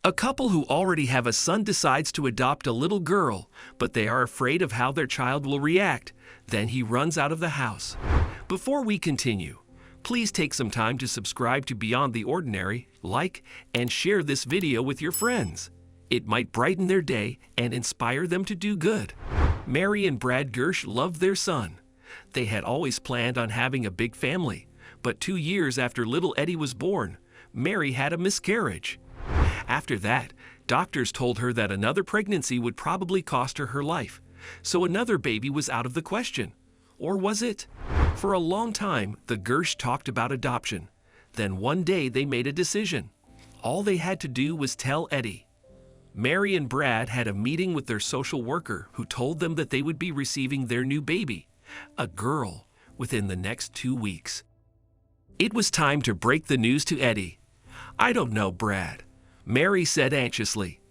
A couple who already have a son decides to adopt a little girl, but they are afraid of how their child will react. Then he runs out of the house. Before we continue, please take some time to subscribe to Beyond the Ordinary, like, and share this video with your friends. It might brighten their day and inspire them to do good. Mary and Brad Gersh loved their son. They had always planned on having a big family, but 2 years after little Eddie was born, Mary had a miscarriage. After that, doctors told her that another pregnancy would probably cost her her life, so another baby was out of the question. Or was it? For a long time, the Gersh talked about adoption. Then one day they made a decision. All they had to do was tell Eddie. Mary and Brad had a meeting with their social worker who told them that they would be receiving their new baby, a girl, within the next 2 weeks. It was time to break the news to Eddie. "I don't know, Brad," Mary said anxiously.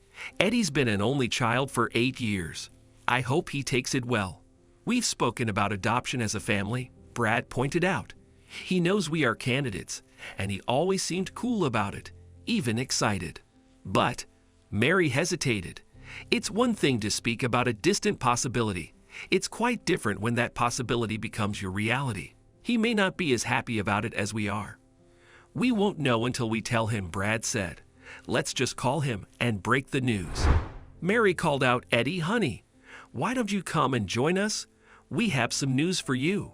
"Eddie's been an only child for 8 years. I hope he takes it well. We've spoken about adoption as a family," Brad pointed out. "He knows we are candidates, and he always seemed cool about it, even excited." But Mary hesitated. It's one thing to speak about a distant possibility. It's quite different when that possibility becomes your reality. He may not be as happy about it as we are. "We won't know until we tell him," Brad said. "Let's just call him and break the news." Mary called out, "Eddie, honey, why don't you come and join us? We have some news for you."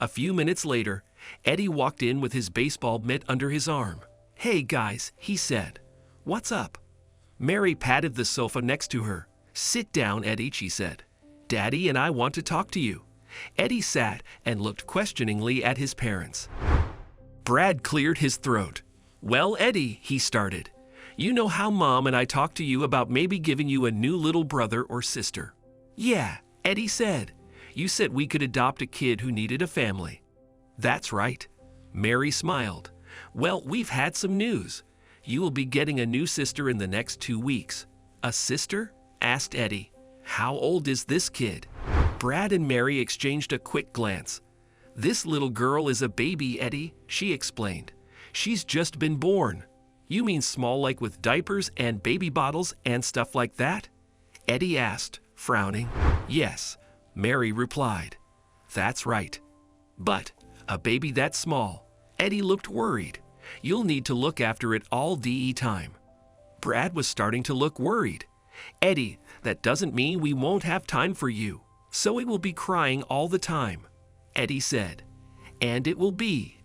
A few minutes later, Eddie walked in with his baseball mitt under his arm. "Hey guys," he said. "What's up?" Mary patted the sofa next to her. "Sit down, Eddie," she said. "Daddy and I want to talk to you." Eddie sat and looked questioningly at his parents. Brad cleared his throat. "Well, Eddie," he started, "you know how Mom and I talked to you about maybe giving you a new little brother or sister." "Yeah," Eddie said. "You said we could adopt a kid who needed a family." "That's right." Mary smiled. "Well, we've had some news. You will be getting a new sister in the next 2 weeks." "A sister?" asked Eddie. "How old is this kid?" Brad and Mary exchanged a quick glance. "This little girl is a baby, Eddie," she explained. "She's just been born." "You mean small, like with diapers and baby bottles and stuff like that?" Eddie asked, frowning. "Yes," Mary replied. "That's right." "But a baby that small?" Eddie looked worried. "You'll need to look after it all the time." Brad was starting to look worried. "Eddie, that doesn't mean we won't have time for you. So it will be crying all the time," Eddie said. "And it will be."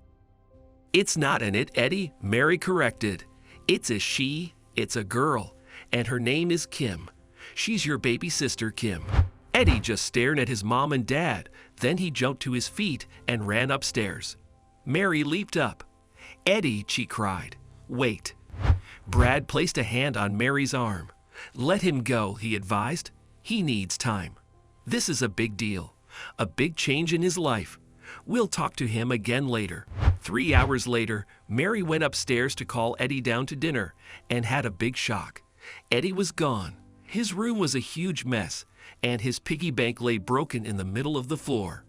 "It's not an it, Eddie," Mary corrected. "It's a she, it's a girl, and her name is Kim. She's your baby sister, Kim." Eddie just stared at his mom and dad. Then he jumped to his feet and ran upstairs. Mary leaped up. "Eddie," she cried. "Wait." Brad placed a hand on Mary's arm. "Let him go," he advised. "He needs time. This is a big deal, a big change in his life. We'll talk to him again later." 3 hours later, Mary went upstairs to call Eddie down to dinner and had a big shock. Eddie was gone. His room was a huge mess, and his piggy bank lay broken in the middle of the floor.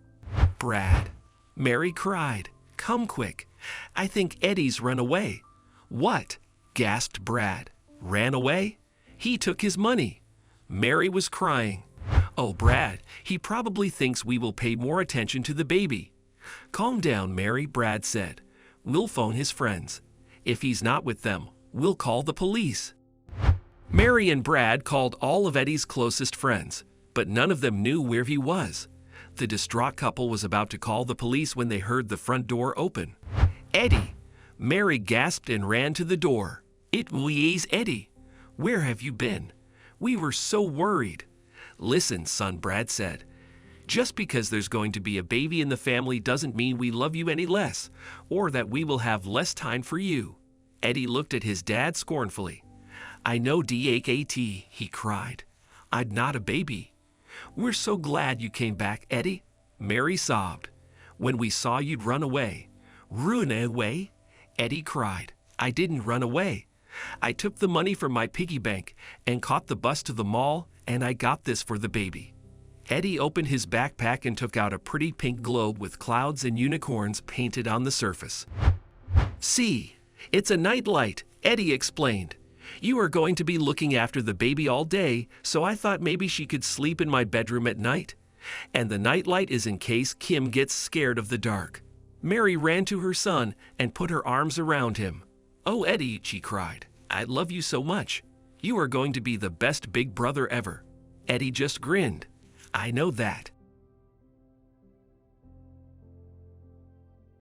"Brad," Mary cried, "come quick. I think Eddie's run away." "What?" gasped Brad. "Ran away? He took his money." Mary was crying. "Oh, Brad, he probably thinks we will pay more attention to the baby." "Calm down, Mary," Brad said. "We'll phone his friends. If he's not with them, we'll call the police." Mary and Brad called all of Eddie's closest friends, but none of them knew where he was. The distraught couple was about to call the police when they heard the front door open. "Eddie!" Mary gasped and ran to the door. "It was Eddie. Where have you been? We were so worried." "Listen, son," Brad said. "Just because there's going to be a baby in the family doesn't mean we love you any less, or that we will have less time for you." Eddie looked at his dad scornfully. "I know DAT," he cried. "I'm not a baby." "We're so glad you came back, Eddie," Mary sobbed. "When we saw you'd run away." "Run away?" Eddie cried. "I didn't run away. I took the money from my piggy bank and caught the bus to the mall, and I got this for the baby." Eddie opened his backpack and took out a pretty pink globe with clouds and unicorns painted on the surface. "See, it's a nightlight," Eddie explained. You are going to be looking after the baby all day, so I thought maybe she could sleep in my bedroom at night. And the nightlight is in case Kim gets scared of the dark." Mary ran to her son and put her arms around him. "Oh, Eddie," she cried, "I love you so much. You are going to be the best big brother ever." Eddie just grinned. "I know that.